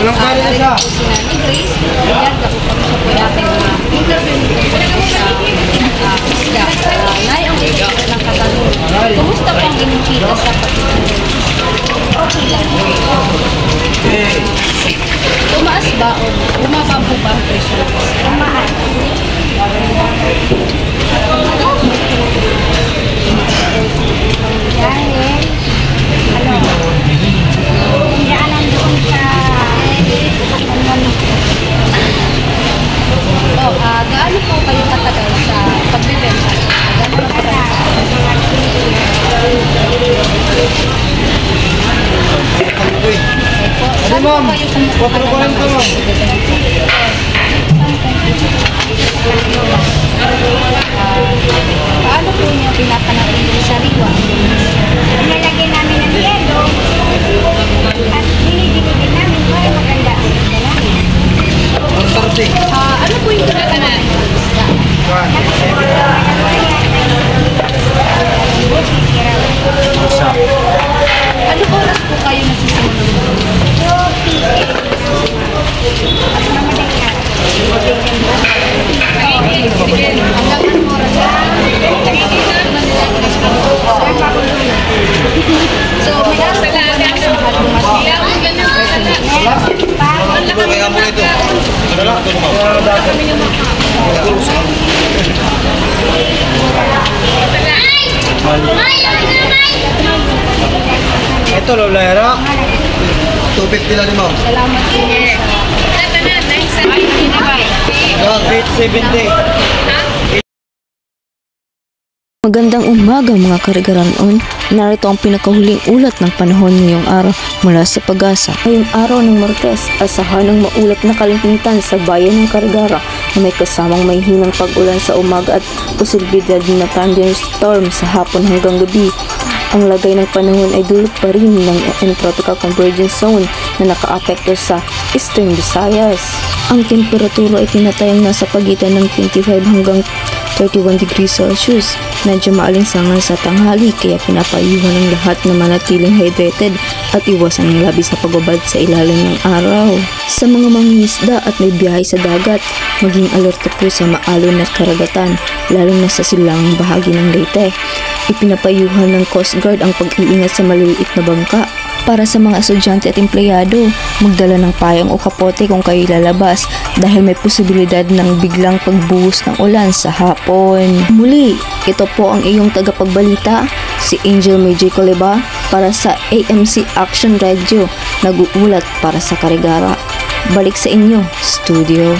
Narin po si Nanay Grace. Ayan, ako po siya po ating interview nito sa isda. Nay, ang ito ng katanungan. Kumusta po ang inyong chika sa pagkikinig? Okay lang. Tumaas ba o bumaba po ba ang presyo? Tumaas. Dahil, daanan doon sa gaano po kayo katagal sa pagbibenta? Gaano po kayo? Saan po kayo kumukuha ng mga paano po niyo pinapanatili sa sariwa? nilagyan namin ng yelo at dinidilipin namin para maganda ang dalahin. Ano po yung ginagawa ng isda? Ano oras po kayo nagsisimula? 2 p.m. at mamaday na. Hanggang anong oras na? So, may araw po ba na sa Kaya mo ito. Ito, Lolera. 250 lang mo. Salamat po sa 870. Magandang umaga mga karigaranon. Narito ang pinakahuling ulat ng panahon ngayong araw mula sa Pag-asa. Ngayong araw ng Martes, asahan ng maulat na kalimpitan sa bayan ng Carigara na may kasamang may hinang pag-ulan sa umaga at posibilidad na thunderstorm sa hapon hanggang gabi. Ang lagay ng panahon ay dulot pa rin ng Tropical Convergence Zone na nakaapekto sa Eastern Visayas. Ang temperatura ay tinatayang nasa pagitan ng 25 hanggang 31 degrees Celsius. Medyo maalinsangan sa tanghali kaya pinapayuhan ng lahat na manatiling hydrated at iwasan ng labis na pagbabad sa ilalim ng araw. Sa mga mangingisda at may biyahe sa dagat, maging alerto po sa maalon at karagatan, lalo na sa silangang bahagi ng Leyte. Ipinapayuhan ng Coast Guard ang pag-iingat sa maliliit na bangka. Para sa mga estudyante at empleyado, magdala ng payong o kapote kung kayo lalabas dahil may posibilidad ng biglang pagbuhos ng ulan sa hapon. Muli, ito po ang iyong tagapagbalita, si Angel Major Coleba para sa AMC Action Radio, nag-uulat para sa Carigara. Balik sa inyo, studio.